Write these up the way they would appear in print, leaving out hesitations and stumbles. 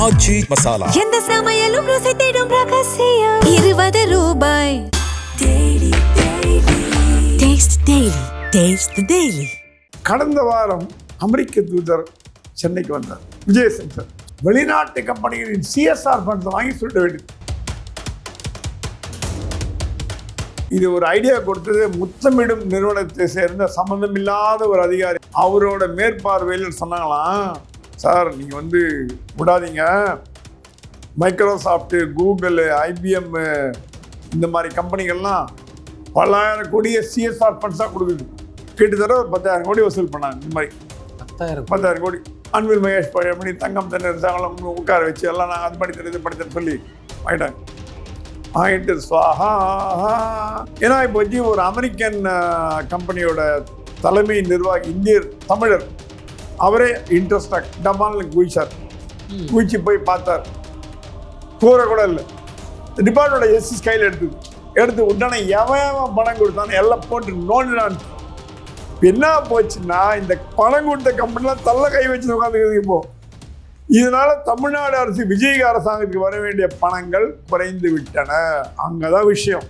ஆச்சி மசாலா. எந்த சமையலும் ருசி தேடும் ரகசியம். 20 ரூபாய். Taste the Daily. கடந்த வாரம் அமெரிக்க தூதர் சென்னைக்கு வந்தார் விஜயசங்கர். வெளிநாட்டு கம்பெனிகளின் சிஎஸ்ஆர் ஃபண்ட்ஸ் வாங்கி சொல்லிட வேண்டியது. இது ஒரு ஐடியா கொடுத்தது முத்தமிடும் நிறுவனத்தை சேர்ந்த சம்மந்தமில்லாத ஒரு அதிகாரி. அவரோட மேற்பார்வையில் சொன்னாங்களாம், சார் நீங்கள் விடாதீங்க, மைக்ரோசாஃப்ட்டு, கூகுள், ஐபிஎம் இந்த மாதிரி கம்பெனிகள்லாம் பல்லாயிரம் கோடியை சிஎஸ்ஆர் ஃபண்ட்ஸாக கொடுக்குது. கிட்டத்தட்ட ஒரு 10,000 கோடி வசூல் பண்ணாங்க. இந்த மாதிரி 10,000 கோடி. அன்பில் மகேஷ் பழமணி, தங்கம் தென்னரசாங்கலாம் உட்கார வச்சு எல்லாம் நாங்கள் அது படித்தது படித்தேன்னு சொல்லி வாங்கிட்டு ஸ்வாஹா. ஏன்னா இப்போ வச்சு ஒரு அமெரிக்கன் கம்பெனியோட தலைமை நிர்வாகி இந்தியர் தமிழர் அவரே இன்ட்ரெஸ்டாக டமால்னு குதிச்சு போய் பார்த்தார். கூற கூட இல்லை. டிபார்ட்மெண்ட் எஸ்எஸ் கையில் எடுத்து உடனே எவன் பணம் கொடுத்தானே எல்லாம் போட்டு நோண்டினான். என்ன போச்சுன்னா, இந்த பணம் கொடுத்த கம்பெனிலாம் தள்ள கை வச்சு உட்காந்துக்கிறது. இப்போ இதனால தமிழ்நாடு அரசு, விஜய் அரசாங்கத்துக்கு வர வேண்டிய பணங்கள் குறைந்து விட்டன. அங்கதான் விஷயம்.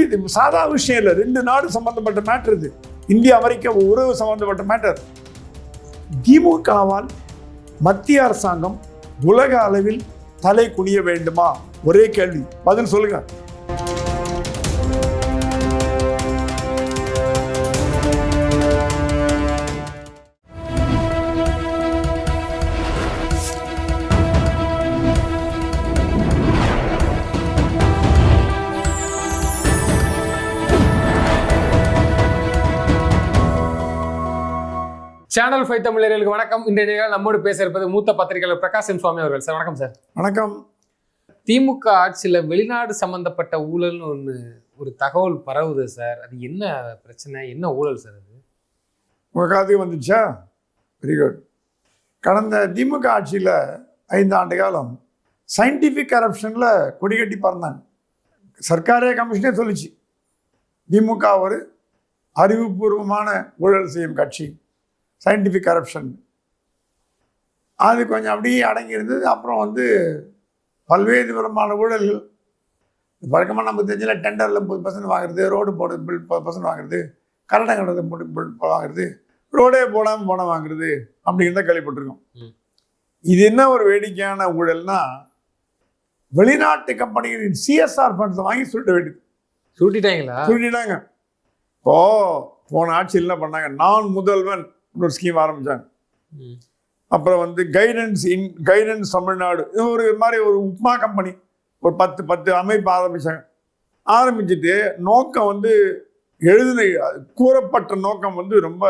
இது சாதா விஷயம் இல்லை. 2 நாடு சம்பந்தப்பட்ட மேட்டர். இது இந்திய அமெரிக்க உறவு சம்பந்தப்பட்ட மேட்டர். திமுகவால் மத்திய அரசாங்கம் உலக அளவில் தலை குனிய வேண்டுமா? ஒரே கேள்வி, பதில் சொல்லுங்க. சேனல் 5 தமிழர்களுக்கு வணக்கம். இன்றைய நிகழ்ச்சியில் நம்மோடு பேச இருப்பது மூத்த பத்திரிகையாளர் பிரகாஷ் சுவாமி அவர்கள். சார் வணக்கம். சார் வணக்கம். திமுக ஆட்சியில் வெளிநாடு சம்பந்தப்பட்ட ஊழல்னு ஒரு தகவல் பரவுது சார். அது என்ன பிரச்சனை, என்ன ஊழல் சார்? அது உங்கள் காலத்துக்கு வந்துச்சா? Very good. கடந்த திமுக ஆட்சியில் 5 ஆண்டு காலம் சயின்டிஃபிக் கரப்ஷனில் கொடிகட்டி பறந்தாங்க. சர்க்காரே கமிஷனே சொல்லிச்சு, திமுக ஒரு அறிவுபூர்வமான ஊழல் செய்யும் கட்சி, சயின்டிஃபிக் கரப்ஷன். அது கொஞ்சம் அப்படியே அடங்கி இருந்தது. அப்புறம் பல்வேறு விதமான ஊழல்கள். வழக்கமாக நம்ம தெரிஞ்சல டெண்டரில் 30% வாங்குறது, ரோடு போடுறது 10% வாங்குறது, கரண்டை கட்டுறது வாங்குறது, ரோடே போடாமல் போன வாங்குறது அப்படிங்கிறத கேள்விப்பட்டிருக்கோம். இது என்ன ஒரு வேடிக்கையான ஊழல்னா, வெளிநாட்டு கம்பெனிகளின் சிஎஸ்ஆர் ஃபண்ட்ஸ் வாங்கி சொல்லிட வேண்டியது. சுருட்டிட்டாங்க. போன ஆட்சியில் என்ன பண்ணாங்க, நான் முதல்வன் ஒரு ஸ்கீம் ஆரம்பித்தாங்க. அப்புறம் கைடன்ஸ் தமிழ்நாடு, ஒரு மாதிரி ஒரு உப்மா கம்பெனி, ஒரு 10 அமைப்பு ஆரம்பிச்சுட்டு நோக்கம் கூறப்பட்ட நோக்கம் ரொம்ப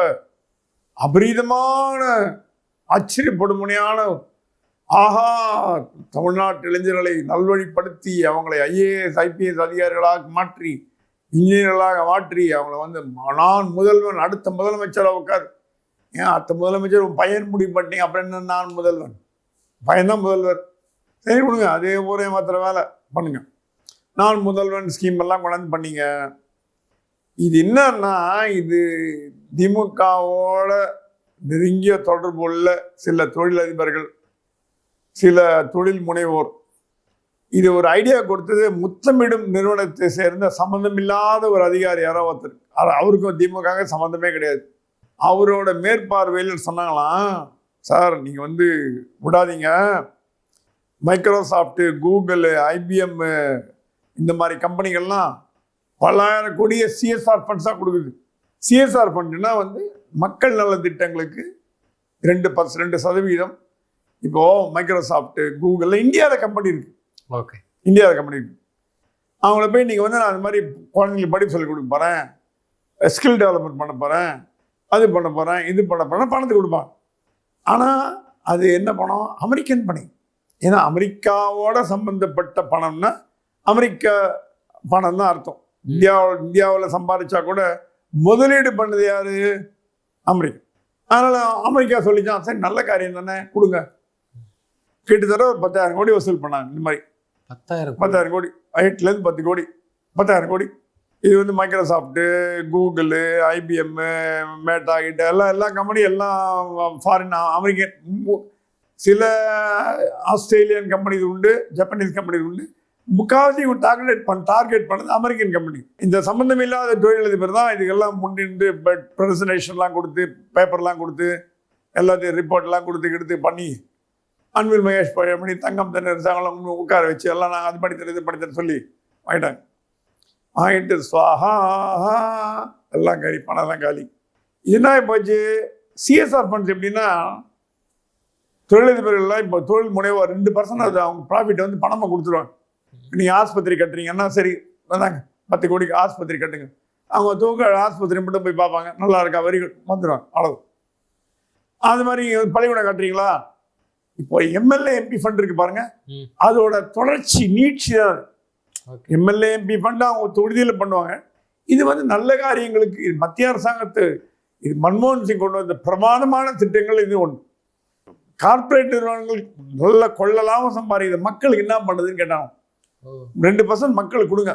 அபரீதமான ஆச்சரியப்படுமுனையான, ஆஹா, தமிழ்நாட்டு இளைஞர்களை நல்வழிப்படுத்தி அவங்களை ஐஏஎஸ் ஐபிஎஸ் அதிகாரிகளாக மாற்றி, இன்ஜினியர்களாக மாற்றி அவங்கள நான் முதல்வன், அடுத்த முதலமைச்சராக உட்கார். ஏன் அடுத்த முதலமைச்சர் உன் பையன் முடிவு பண்ணிட்டீங்க, அப்புறம் என்ன நான் முதல்வன்? பையன்தான் முதல்வர். சரி கொடுங்க, அதே ஊரே மாத்திர வேலை பண்ணுங்க. நான் முதல்வன் ஸ்கீம் எல்லாம் கொண்டாந்து பண்ணீங்க. இது என்னன்னா, இது திமுகவோட நெருங்கிய தொடர்பு உள்ள சில தொழிலதிபர்கள், சில தொழில் முனைவோர் இது ஒரு ஐடியா கொடுத்தது முத்தமிடும் நிறுவனத்தை சேர்ந்த சம்மந்தமில்லாத ஒரு அதிகாரி, யாரோ ஒருத்தர். அவருக்கும் திமுக சம்மந்தமே கிடையாது. அவரோட மேற்பார்வையில் சொன்னாங்களாம், சார் நீங்கள் விடாதீங்க, மைக்ரோசாஃப்ட்டு, கூகுள், ஐபிஎம் இந்த மாதிரி கம்பெனிகள்லாம் பல்லாயிரம் கோடியை சிஎஸ்ஆர் ஃபண்ட்ஸாக கொடுக்குது. சிஎஸ்ஆர் ஃபண்டுனா மக்கள் நல திட்டங்களுக்கு 2%. இப்போது மைக்ரோசாஃப்ட்டு, கூகுளில் இந்தியாவில் கம்பெனி இருக்குது. ஓகே, இந்தியாவில் கம்பெனி இருக்குது. அவங்கள போய் நீங்கள் நான் அது மாதிரி குழந்தைங்களுக்கு படிப்பு சொல்லிக் கொடுக்க போகிறேன், ஸ்கில் டெவலப்மெண்ட் பண்ண போகிறேன், அது பண்ண போகிறேன், இது பண்ண போகிறேன், பணத்தை கொடுப்பான். ஆனால் அது என்ன பணம்? அமெரிக்கன் பணம். ஏன்னா அமெரிக்காவோட சம்பந்தப்பட்ட பணம்னா அமெரிக்க பணம் தான் அர்த்தம். இந்தியாவில் சம்பாதிச்சா கூட முதலீடு பண்ணது யாரு? அமெரிக்கா. அதனால் அமெரிக்கா சொல்லிச்சான், சரி நல்ல காரியம் தானே, கொடுங்க. கிட்டத்தட்ட ஒரு 10,000 கோடி வசூல் பண்ணாங்க. இந்த மாதிரி 10,000 கோடி, 8லேருந்து 10 கோடி, 10,000 கோடி. இது மைக்ரோசாஃப்ட்டு, கூகுள், ஐபிஎம், மேட்டா கிட்ட எல்லா கம்பெனி எல்லாம் ஃபாரின், அமெரிக்கன் சில ஆஸ்திரேலியன் கம்பெனி உண்டு, ஜப்பனீஸ் கம்பெனி உண்டு. முக்கால்வாசி டார்கெட் பண்ணது அமெரிக்கன் கம்பெனி. இந்த சம்மந்தம் இல்லாத தொழிலதிபர் தான் இதுக்கெல்லாம் முன்னின்று ப்ரெசன்டேஷன்லாம் கொடுத்து, பேப்பர்லாம் கொடுத்து, எல்லாத்தையும் ரிப்போர்ட்லாம் கொடுத்து பண்ணி அன்பில் மகேஷ் பண்ணி தங்கம் தண்ணீர் உட்கார வச்சு எல்லாம் நாங்கள் அது படித்தது இது படித்தேன்னு சொல்லி வாங்கிட்டாங்க. வாங்கிட்டு ஸ்வாஹா எல்லாம் காலி, பணம்லாம் காலி. இதுனா போச்சு. சிஎஸ்ஆர் ஃபண்ட்ஸ் எப்படின்னா, தொழிலதிபர்கள்லாம் இப்போ தொழில் முனைவோர் 2% அது அவங்க ப்ராஃபிட் வந்து பணமாக கொடுத்துருவாங்க. நீங்கள் ஆஸ்பத்திரி கட்டுறீங்கன்னா சரி வந்தாங்க 10 கோடிக்கு ஆஸ்பத்திரி கட்டுங்க. அவங்க தூக்க ஆஸ்பத்திரி மட்டும் போய் பார்ப்பாங்க, நல்லா இருக்கா வரி வந்துடுவாங்க, அவ்வளவு. அது மாதிரி பள்ளிக்கூடம் கட்டுறீங்களா, இப்போ எம்எல்ஏ எம்பி ஃபண்ட் இருக்கு பாருங்க, அதோட தொடர்ச்சி நீட்சி தான். எம்எல்ஏ எம்பி ஃபண்ட் அவங்க தொகுதியில் பண்ணுவாங்க. இது வந்து நல்ல காரியங்களுக்கு. இது மத்திய அரசாங்கத்து, இது மன்மோகன் சிங் கொண்டு வந்த பிரமாதமான திட்டங்கள் இது ஒன்று. கார்பரேட் நிறுவனங்கள் நல்ல கொள்ளலாம சம்பாதிக்கிற மக்களுக்கு என்ன பண்ணுதுன்னு கேட்டாங்க. 2% மக்களுக்கு கொடுங்க.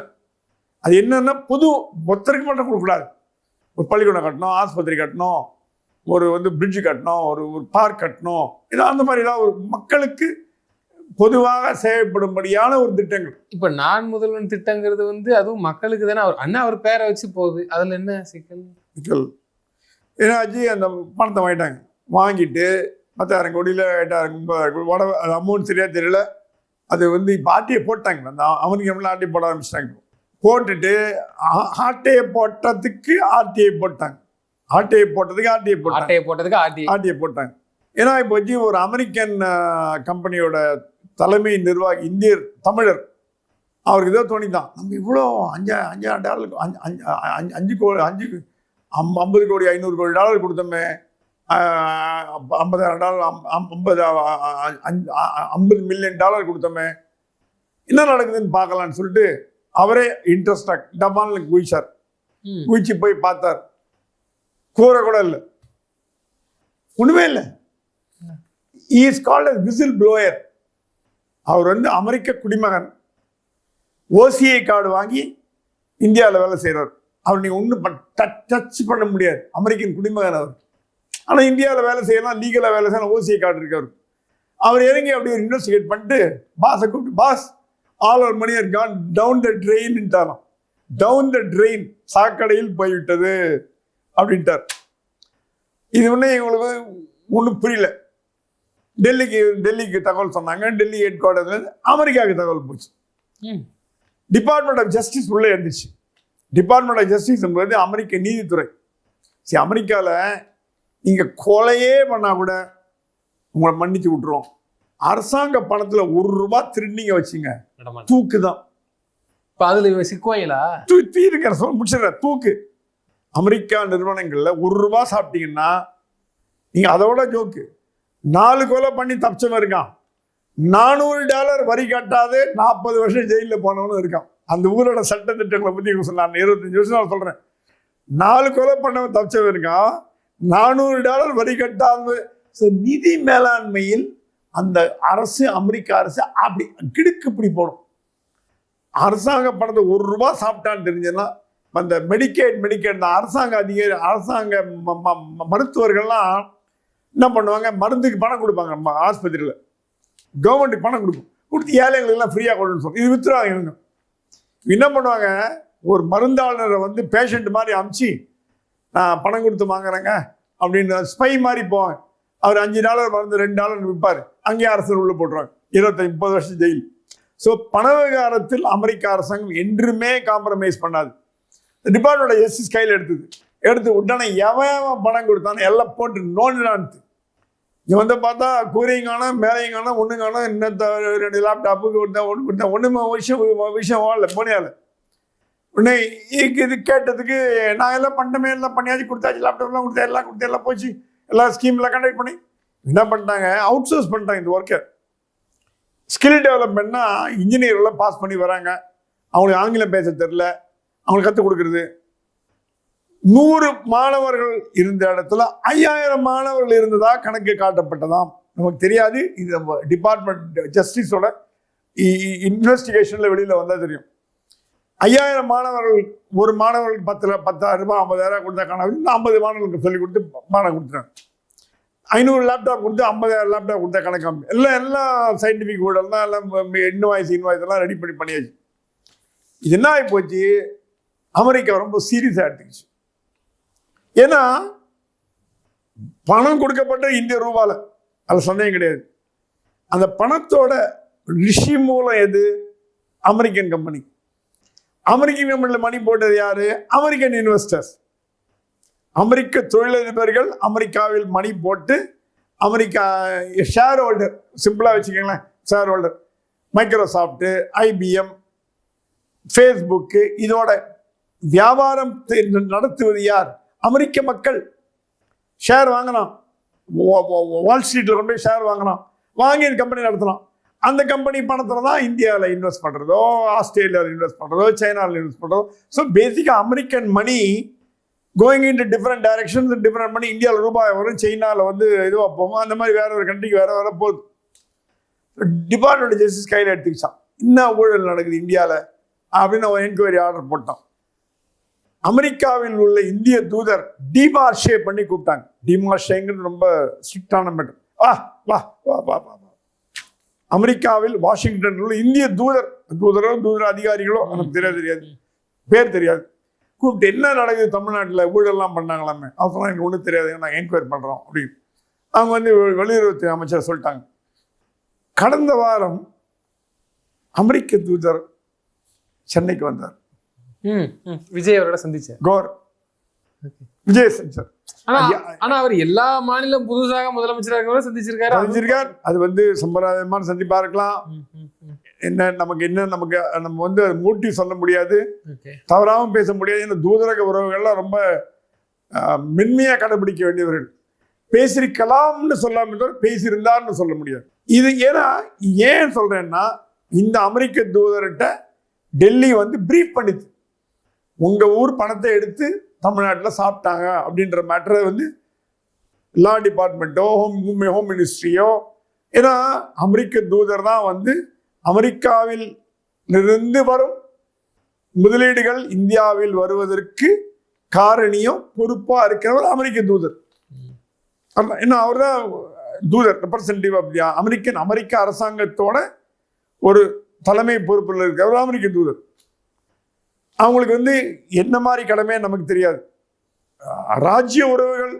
அது என்னன்னா பொது ஒத்தருக்கு மட்டும் கொடுக்கக்கூடாது. ஒரு பள்ளிக்கூடம் கட்டணும், ஆஸ்பத்திரி கட்டணும், ஒரு வந்து பிரிட்ஜு கட்டணும், ஒரு பார்க் கட்டணும், இதான் அந்த மாதிரி ஏதாவது ஒரு மக்களுக்கு பொதுவாக சேவைப்படும்படியான ஒரு திட்டங்கள். இப்ப நான் முதல்வன் திட்டங்கிறது வந்து அதுவும் மக்களுக்கு தானே. அவர் பேரை வச்சு போகுது, அதுல என்ன சிக்கல்? ஏன்னாச்சு அந்த பணத்தை வாங்கிட்டாங்க. வாங்கிட்டு 10,000 கோடியில் 8,000 9,000 அது அமௌண்ட் சரியா தெரியல. அது வந்து இப்போ ஆர்டிஐ போட்டாங்க. அந்த அமெரிக்கா ஆர்டிஐ போட ஆரம்பிச்சிட்டாங்க. போட்டுட்டு ஆர்டிஐ போட்டதுக்கு ஆர்டிஐ போட்டாங்க. ஆர்டிஐ போட்டாங்க. ஏன்னா இப்போ வச்சு ஒரு அமெரிக்கன் கம்பெனியோட தலைமை நிர்வாகி இந்தியர் தமிழர், அவருக்கு ஏதோ தோணிதான், நம்ம இவ்வளோ $5,000 $50 கோடி $500 கோடி கொடுத்தோமே, $50 மில்லியன் கொடுத்தோமே, என்ன நடக்குதுன்னு பார்க்கலான்னு சொல்லிட்டு அவரே இன்ட்ரெஸ்டாக டபால்னு குதிச்சு போய் பார்த்தார். கூரை கூட இல்லை, ஒண்ணுமே இல்லை. Is called as whistle blower. அவர் வந்து அமெரிக்க குடிமகன், ஓசிஐ கார்டு வாங்கி இந்தியாவில் வேலை செய்கிறார். அவர் நீங்கள் ஒன்றும் டச் பண்ண முடியாது, அமெரிக்கன் குடிமகன் அவர். ஆனால் இந்தியாவில் வேலை செய்யலாம், லீகலாக வேலை செய்யலாம், ஓசிஐ கார்டு இருக்கார். அவர் இறங்கி அப்படி ஒரு இன்வெஸ்டிகேட் பண்ணிட்டு பாஸை கூப்பிட்டு, boss all our money are gone down the ட்ரெயின்ட்டாராம். டவுன் த ட்ரெயின், சாக்கடையில் போய்விட்டது அப்படின்ட்டார். இது ஒன்றும் எங்களுக்கு ஒன்றும் புரியல. டெல்லிக்கு தகவல் சொன்னாங்க. டெல்லி ஹெட் குவார்ட்டர்ஸ்லேருந்து அமெரிக்காவுக்கு தகவல் போச்சு. டிபார்ட்மெண்ட் ஆஃப் ஜஸ்டிஸ் உள்ளே இருந்துச்சு. டிபார்ட்மெண்ட் ஆஃப் ஜஸ்டிஸ் என்பது அமெரிக்க நீதித்துறை. சரி, அமெரிக்காவில் நீங்கள் கொலையே பண்ணால் கூட உங்களை மன்னிச்சு விட்டுருவோம். அரசாங்க பணத்தில் ₹1 திருநீங்க வச்சுங்க, தூக்கு தான். அதில் சிக்குவாங்களா? முடிச்சிடற தூக்கு. அமெரிக்கா நிறுவனங்களில் ₹1 சாப்பிட்டீங்கன்னா நீங்கள் அதோட ஜோக்கு. 4 கொலை பண்ணி தப்பிச்சவன் இருக்கான். $400 வரி கட்டாது 40 வருஷம் ஜெயிலில் போனவனும் இருக்கான். அந்த ஊரோட சட்ட திட்டங்களை பற்றி சொன்னாங்க. 25 வருஷம் நான் சொல்கிறேன். 4 கொலை பண்ணவன் தப்பிச்சவன் இருக்கான், $400 வரி கட்டாது. ஸோ நிதி மேலாண்மையில் அந்த அரசு, அமெரிக்க அரசு அப்படி கிடுக்கு இப்படி போடும். அரசாங்க பணத்தை ₹1 சாப்பிட்டான்னு தெரிஞ்சதுன்னா அந்த மெடிக்கேட் அரசாங்க அதிகாரி, அரசாங்க மருத்துவர்கள்லாம் என்ன பண்ணுவாங்க, மருந்துக்கு பணம் கொடுப்பாங்க. நம்ம ஆஸ்பத்திரியில் கவர்மெண்ட்டுக்கு பணம் கொடுத்து ஏழைகளுக்கெல்லாம் ஃப்ரீயாக கொடுன்னு சொல்லி இது வித்துருவாங்க. இவங்க என்ன பண்ணுவாங்க, ஒரு மருந்தாளரை வந்து பேஷண்ட் மாதிரி அமுச்சு நான் பணம் கொடுத்து வாங்குறேங்க அப்படின்னு ஸ்பை மாதிரி போவாங்க. அவர் $5 மருந்து $2 விற்பார். அங்கேயே அரசு உள்ள போட்டுருவாங்க. 25-30 வருஷம் ஜெயில். ஸோ பண விவகாரத்தில் அமெரிக்க அரசாங்கம் என்றுமே காம்ப்ரமைஸ் பண்ணாது. டிபார்ட்மெண்ட் ஆஃப் ஜஸ்டிஸ் கையில் எடுத்து உடனே எவன் பணம் கொடுத்தானோ எல்லாம் போட்டு நோண்டான்னு. இவன் வந்து பார்த்தா கூரையும் காணும், மேலையும் காணும், ஒன்றும் காணும். இன்னும் 2 லேப்டாப்புக்கு ஒன்றுமே விஷயம் ஓடல போனியால். உடனே இது கேட்டதுக்கு நான் எல்லாம் பண்ணிட்டமே, எல்லாம் பண்ணியாச்சு, கொடுத்தாச்சு, லேப்டாப்லாம் கொடுத்தேன், எல்லாம் போச்சு, எல்லா ஸ்கீம்லாம் கண்டக்ட் பண்ணி என்ன பண்ணிட்டாங்க, அவுட் சோர்ஸ் பண்ணிட்டாங்க இந்த ஒர்க்கை. ஸ்கில் டெவலப்மெண்ட்னா இன்ஜினியர்லாம் பாஸ் பண்ணி வராங்க, அவங்களுக்கு ஆங்கிலம் பேச தெரில, அவங்களுக்கு கற்றுக் கொடுக்குறது. 100 மாணவர்கள் இருந்த இடத்துல 5000 மாணவர்கள் இருந்ததா கணக்கு காட்டப்பட்டதாம். நமக்கு தெரியாது, இது நம்ம டிபார்ட்மெண்ட் ஜஸ்டிஸோட இன்வெஸ்டிகேஷனில் வெளியில் வந்தால் தெரியும். 5000 மாணவர்கள், ஒரு மாணவர்களுக்கு 10,000 10,000 50,000 கொடுத்தா காணாது. 50 மாணவர்களுக்கு சொல்லிக் கொடுத்து பாடம் கொடுத்துறாங்க. 500 லேப்டாப் கொடுத்து 50,000 லேப்டாப் கொடுத்தா கணக்காம எல்லாம் சயின்டிஃபிக் ஊழல் தான், எல்லாம் இன்வாய்ஸ் எல்லாம் ரெடி பண்ணியாச்சு. இது என்ன ஆகி போச்சு, அமெரிக்கா ரொம்ப சீரியஸாக எடுத்துக்கிச்சு. ஏன்னா பணம் கொடுக்கப்பட்ட இந்திய ரூபால, அது சந்தேகம் கிடையாது. அந்த பணத்தோட ரிஷி மூலம் எது? American company. அமெரிக்கன் கம்பெனியில் மணி போட்டது யாரு? அமெரிக்கன் இன்வெஸ்டர்ஸ், அமெரிக்க தொழிலதிபர்கள் அமெரிக்காவில் மணி போட்டு அமெரிக்கா ஷேர் ஹோல்டர், சிம்பிளாக வச்சுக்கோங்களேன், share holder. Microsoft, IBM, Facebook, இதோட வியாபாரம் நடத்துவது யார்? அமெரிக்க மக்கள். ஷேர் வாங்கலாம், வால் ஸ்ட்ரீட்டில் கொண்டு போய் ஷேர் வாங்கலாம், வாங்கி கம்பெனி நடத்தலாம். அந்த கம்பெனி பணத்தில் தான் இந்தியாவில் இன்வெஸ்ட் பண்ணுறதோ, ஆஸ்திரேலியாவில் இன்வெஸ்ட் பண்ணுறதோ, சைனாவில் இன்வெஸ்ட் பண்ணுறதோ. ஸோ பேசிக்காக American money going into different directions. Different money இந்தியாவில் ரூபாய் வரும், சைனாவில் வந்து இதுவாக போகும், அந்த மாதிரி வேற ஒரு கண்ட்ரிக்கு வேற போகுது. டிபார்ட்மெண்ட் ஆஃப் ஜஸ்டிஸ் கையில் எடுத்துக்கிச்சான், என்ன ஊழல் நடக்குது இந்தியாவில் அப்படின்னு ஒரு என்கொயரி ஆர்டர் போட்டான். அமெரிக்காவில் உள்ள இந்திய தூதர் டிமார்ஷே பண்ணி கூப்பிட்டாங்க. டிமார்ஷேங்கிறது ரொம்ப ஸ்ட்ரிக்டான மேட்டர். வா வா வா வா வா அமெரிக்காவில் வாஷிங்டன் உள்ள இந்திய தூதர் அதிகாரிகளோ எனக்கு தெரியாது, பேர் தெரியாது, கூப்பிட்டு என்ன நடக்குது தமிழ்நாட்டில், ஊழல்லாம் பண்ணாங்களாமே. அப்போலாம் எனக்கு ஒன்றும் தெரியாது, நாங்கள் என்கொயரி பண்ணுறோம் அப்படின்னு அவங்க வந்து வெளியுறவுத்துறை அமைச்சர் சொல்லிட்டாங்க. கடந்த வாரம் அமெரிக்க தூதர் சென்னைக்கு வந்தார். விஜய் அவரோட சந்திச்சார். விஜய் சந்திச்சார். ஆனா அவர் எல்லா மாநிலம் புதுசாக முதலமைச்சராக சந்திச்சிருக்காரு. அது வந்து சம்பிரதாயமான சந்திப்பா இருக்கலாம். நம்ம வந்து மூட்டி சொல்ல முடியாது, தவறாகவும் பேச முடியாது. இந்த தூதரக உறவுகள்லாம் ரொம்ப மென்மையா கடைபிடிக்க வேண்டியவர்கள். பேசிருக்கலாம்னு சொல்லாம பேசியிருந்தார்னு சொல்ல முடியாது. இது ஏன் சொல்றேன்னா, இந்த அமெரிக்க தூதர்கிட்ட டெல்லி வந்து பிரீஃப் பண்ணிச்சு, உங்க ஊர் பணத்தை எடுத்து தமிழ்நாட்டில் சாப்பிட்டாங்க அப்படின்ற மேட்டரை வந்து லா டிபார்ட்மெண்ட்டோ ஹோம் மினிஸ்ட்ரியோ, ஏன்னா அமெரிக்க தூதர் தான் வந்து அமெரிக்காவில் இருந்து வரும் முதலீடுகள் இந்தியாவில் வருவதற்கு காரணியும் பொறுப்பா இருக்கிறவர் அமெரிக்க தூதர். ஏன்னா அவர் தான் தூதர், ரெப்ரசன்டேட்டிவ் ஆஃப் அமெரிக்க அரசாங்கத்தோட ஒரு தலைமை பொறுப்பில் இருக்கிறவர் அமெரிக்க தூதர். அவங்களுக்கு வந்து என்ன மாதிரி கடமைன்னு நமக்கு தெரியாது. ராஜ்ய உறவுகள்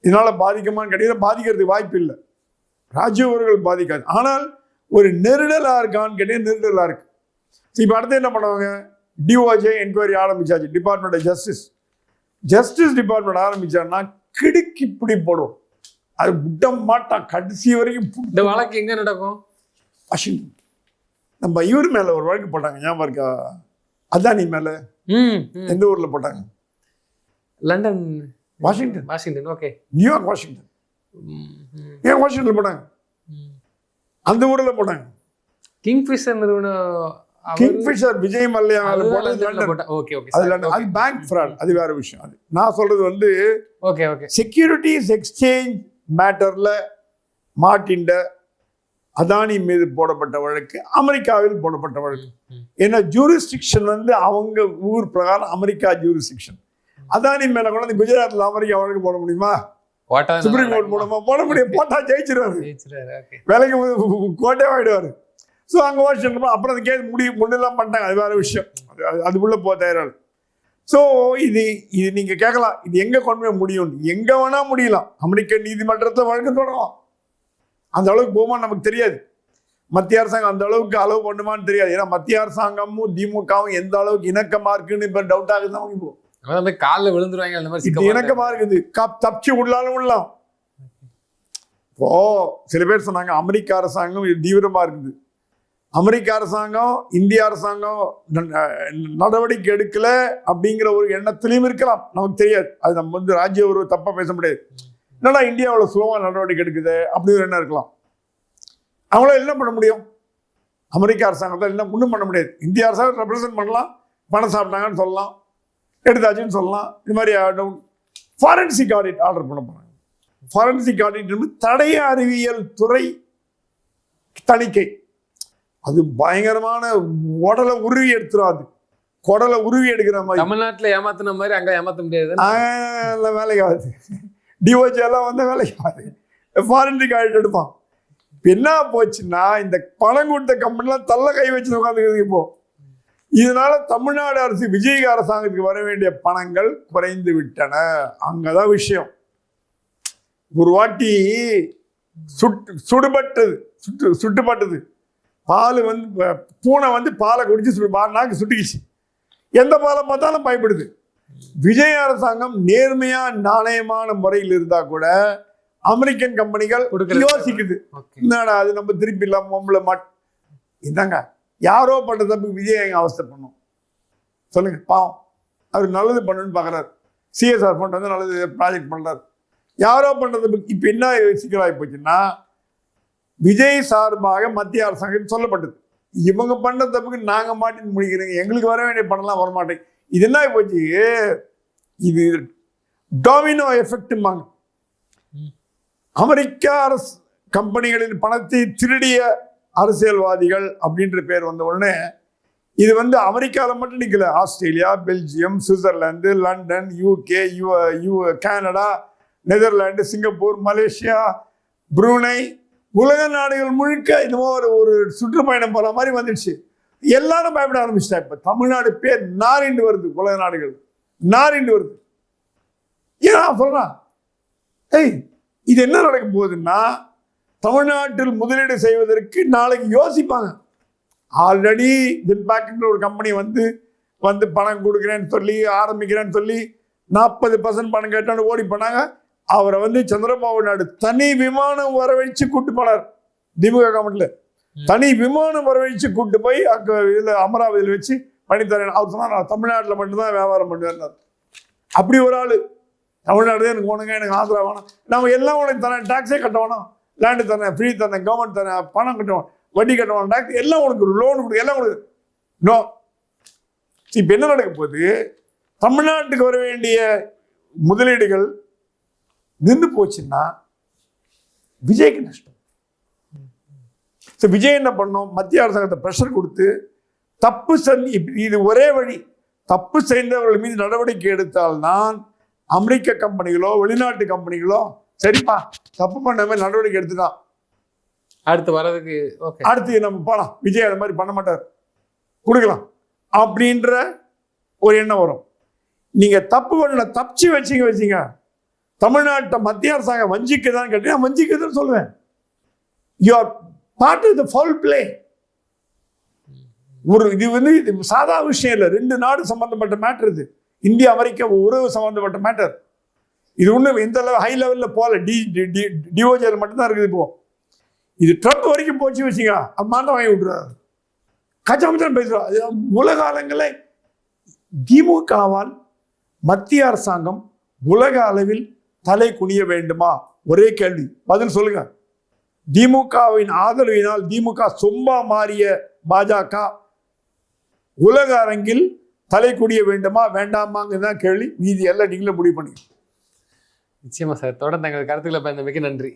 இதனால பாதிக்குமான்னு கேட்டீங்கன்னா பாதிக்கிறதுக்கு வாய்ப்பு இல்லை, ராஜ்ய உறவுகள் பாதிக்காது. ஆனால் ஒரு நெருடலா இருக்கான்னு கேட்டீங்கன்னா நெருடலா இருக்கு. இப்போ அடுத்து என்ன பண்ணுவாங்க, டிஓஜே என்கொயரி ஆரம்பிச்சாச்சு, டிபார்ட்மெண்ட் ஆஃப் ஜஸ்டிஸ் டிபார்ட்மெண்ட் ஆரம்பிச்சாருன்னா கிடுக்கி பிடி போடும், அது விட மாட்டான் கடைசி வரைக்கும். இந்த வழக்கு எங்க நடக்கும்? வாஷிங்டன். நம்ம இவர் மேல ஒரு வழக்கு போட்டாங்க, ஞாபகம் இருக்கா? அதானி மேல. எந்த ஊர்ல போட்டாங்க? London, Washington. Okay, New York, Washington. ஏன் வாஷிங்டன்ல போட்டாங்க? அந்த ஊர்ல போட்டாங்க. கிங்ஃபிஷர் நிறுவனம், கிங்ஃபிஷர் விஜய் மல்லையா மேல போட்டது லண்டன். ஓகே ஓகே, அது பேங்க் ஃப்ராட், அது வேற விஷயம். அது நான் சொல்றது வந்து செக்யூரிட்டிஸ் எக்ஸ்சேஞ்ச் மேட்டர்ல மாட்டிண்ட அதானி மீது போடப்பட்ட வழக்கு அமெரிக்காவில் போடப்பட்ட வழக்கு. ஏன்னா ஜூரிஸ்டிக்ஷன் வந்து அவங்க ஊர் பிரகாரம் அமெரிக்கா ஜூரிஸ்டிக்ஷன். அதானி மேல கூட குஜராத்ல அமெரிக்கா வழக்கு போட முடியுமா? சுப்ரீம் கோர்ட் போட முடியும். போட்டா ஜெயிச்சிருவாரு, வேலைக்கு கோட்டே ஆயிடுவாரு. ஸோ அங்கே வாஷிங்டன் அப்புறம் அந்த கேஸ் முன்னெல்லாம் பண்ணிட்டாங்க, அது வேற விஷயம், அதுக்குள்ள போக தயாராது. ஸோ இது நீங்க கேட்கலாம், இது எங்க கொண்டு போய் முடியும்? எங்க வேணா முடியலாம். அமெரிக்க நீதிமன்றத்தை வழக்கு தொடரலாம். அந்த அளவுக்கு போகுமான்னு நமக்கு தெரியாது. மத்திய அரசாங்கம் அந்த அளவுக்கு அளவு பண்ணுமான்னு தெரியாது. ஏன்னா மத்திய அரசாங்கமும் திமுகவும் எந்த அளவுக்கு இணக்கமா இருக்குன்னு இப்ப டவுட் ஆகுது. அவங்க காலில் விழுந்துருவாங்க, அந்த மாதிரி இணக்கமா இருக்குது, தப்பிச்சு விடலாலும் விடலாம். இப்போ சில பேர் சொன்னாங்க அமெரிக்க அரசாங்கம் தீவிரமா இருக்குது. அமெரிக்க அரசாங்கம் இந்திய அரசாங்கம் நடவடிக்கை எடுக்கல அப்படிங்கிற ஒரு எண்ணத்திலையும் இருக்கலாம், நமக்கு தெரியாது. அது நம்ம வந்து ராஜ்ய ஒரு தப்பா பேச முடியாது. என்னடா இந்தியாவில் ஸ்லோவா நடவடிக்கை எடுக்குது அப்படி ஒரு எண்ணம் இருக்கலாம். அவங்களால என்ன பண்ண முடியும்? அமெரிக்க அரசாங்கத்தால் என்ன ஒன்றும் பண்ண முடியாது. இந்திய அரசாங்கம் ரெப்ரசன்ட் பண்ணலாம், பணம் சாப்பிட்டாங்கன்னு சொல்லலாம், எடுத்தாச்சுன்னு சொல்லலாம். இது மாதிரி ஃபாரன்சிக் ஆடிட் ஆர்டர் பண்ண போறாங்க. ஃபாரன்சிக் ஆடிட் தடய அறிவியல் துறை தணிக்கை. அது பயங்கரமான உடலை உருவி எடுத்துரும், குடலை உருவி எடுக்கிற மாதிரி. தமிழ்நாட்டில் ஏமாத்தின மாதிரி அங்கே ஏமாற்ற முடியாது, வேலைக்காது. டிஓஜி எல்லாம் வந்த வேலைக்காது. ஃபாரின்க்கு ஆடிட் எடுப்பான். இப்போ என்ன போச்சுன்னா இந்த பணம் கொடுத்த கம்பெனிலாம் தள்ள கை வச்சு உட்காந்துருக்கு இப்போ. இதனால தமிழ்நாடு அரசு விஜய் அரசாங்கத்துக்கு வர வேண்டிய பணங்கள் குறைந்து விட்டன. அங்கதான் விஷயம். ஒரு வாட்டி சுட்டுப்பட்டது பால் வந்து பூனை வந்து பாலை குடிச்சு நாக்கு சுட்டுக்கிச்சு. எந்த பாலை பார்த்தாலும் பயப்படுது. விஜய் அரசாங்கம் நேர்மையா நாணயமான முறையில் இருந்தா கூட அமெரிக்கன் கம்பெனிகள் யோசிக்குது, என்னடா அது நம்ம திருப்பி இல்லாம இதாங்க யாரோ பண்ற தப்புக்கு விஜய் எங்க அவஸ்தை பண்ணும் சொல்லுங்க. பாவம், அவர் நல்லது பண்ணணும்னு பாக்குறாரு. சிஎஸ்ஆர் ஃபண்ட் வந்து நல்லது ப்ராஜெக்ட் பண்றாரு. யாரோ பண்ற தப்புக்கு இப்ப என்ன சிக்கலாகி போச்சுன்னா விஜய் சார்பாக மத்திய அரசாங்கம் சொல்லப்பட்டது, இவங்க பண்ண தப்புக்கு நாங்க மாட்டின்னு முடிக்கிறீங்க, எங்களுக்கு வர வேண்டிய பணம்லாம் வரமாட்டேங்க. இது என்ன போச்சு, இது டாமினோ எஃபெக்ட்பாங்க. அமெரிக்க அரசு கம்பெனிகளின் பணத்தை திருடிய அரசியல்வாதிகள் அப்படின்ற பேர் வந்த உடனே இது வந்து அமெரிக்காவில் மட்டும் நிற்கல, Australia, Belgium, Switzerland, London, UK, Canada, Netherlands, Singapore, Malaysia, Brunei, உலக நாடுகள் முழுக்க இன்னமோ ஒரு சுற்றுப்பயணம் போற மாதிரி வந்துடுச்சு. எல்லாரும் பயப்பட ஆரம்பிச்சிட்டா. இப்ப தமிழ்நாடு பேர் நாரிண்டு வருது, உலக நாடுகள் நாரிண்டு வருது. ஏன் சொல்றான், இது என்ன நடக்க போகுதுன்னா தமிழ்நாட்டில் முதலீடு செய்வதற்கு நாளைக்கு யோசிப்பாங்க. ஆல்ரெடி ஜென்பேக்ன்ற ஒரு கம்பெனி வந்து பணம் கொடுக்குறேன்னு சொல்லி ஆரம்பிக்கிறேன்னு சொல்லி 40% பணம் கேட்டான்னு ஓடி போனாங்க. அவரை வந்து சந்திரபாபு நாயுடு தனி விமானம் வரவழைச்சு கூட்டு போனார். திமுக கவர்மெண்ட்ல தனி விமானம் வரவழைச்சு கூட்டு போய் அங்க இதுல அமராவதியில் வச்சு பண்ணித்தரேன். அவர் சொன்னா நான் தமிழ்நாட்டில் மட்டும்தான் வியாபாரம் பண்ணுவேன். அப்படி ஒரு ஆளு. தமிழ்நாடு எனக்கு போனுங்க, எனக்கு ஆந்திரா வேணும், நம்ம எல்லாம் உனக்கு தரேன், டாக்ஸே கட்ட வேணும், லேண்டு தரேன், ஃப்ரீ தரேன், கவர்மெண்ட் தரேன், பணம் கட்டுவோம், வட்டி கட்டுவோம், டாக்ஸ் எல்லாம் உனக்கு லோன் கொடு, எல்லாம் உனக்கு நோ. இப்ப என்ன நடக்க போகுது, தமிழ்நாட்டுக்கு வர வேண்டிய முதலீடுகள் நின்று போச்சுன்னா விஜய்க்கு நஷ்டம். விஜய் என்ன பண்ணோம், மத்திய அரசாங்கத்தை ப்ரெஷர் கொடுத்து தப்பு இது ஒரே வழி, தப்பு செய்தவர்கள் மீது நடவடிக்கை எடுத்தால்தான் அமெரிக்க கம்பெனிகளோ வெளிநாட்டு கம்பெனிகளோ சரிப்பா தப்பு பண்ண மாதிரி நடவடிக்கை எடுத்துதான் அடுத்து வர்றதுக்கு அடுத்து நம்ம போலாம், விஜய் அது மாதிரி பண்ண மாட்டார், கொடுக்கலாம் அப்படின்ற ஒரு எண்ணம் வரும். நீங்க தப்பு பண்ண தப்பிச்சு வச்சீங்க தமிழ்நாட்டை மத்திய அரசாங்கம் வஞ்சிக்குதான் கேட்டீங்கன்னா வஞ்சிக்குதுன்னு சொல்லுவேன். You are part of the foul play. இது வந்து இது சாதா விஷயம் இல்லை, 2 நாடு சம்பந்தப்பட்ட மேட்டர். இது இந்தியா அமெரிக்கா உறவு சம்பந்தப்பட்ட மேட்டர். இது ஒன்றும் எந்த ஹை லெவலில் போகல, டிஓஜியில் மட்டும்தான் இருக்குது. இப்போ இது ட்ரம்ப் வரைக்கும் போச்சு வச்சுங்க, மாட்டம் வாங்கி விட்டுறாரு, கச்சாமச்சான் பேசுறாரு. உலக அளவில் திமுகவால் மத்திய அரசாங்கம் உலக அளவில் தலை குனிய வேண்டுமா? ஒரே கேள்வி, பதில் சொல்லுங்க. திமுகவின் ஆதரவினால் திமுக சொம்பா மாறிய பாஜக உலக அரங்கில் தலை குனிய வேண்டுமா வேண்டாமாங்கதான் கேள்வி. மீதி எல்லாம் நீங்களே முடிவு பண்ணி. நிச்சயமா சார். தொடர்ந்து எங்கள் கருத்துக்களை பயந்தமைக்கு நன்றி.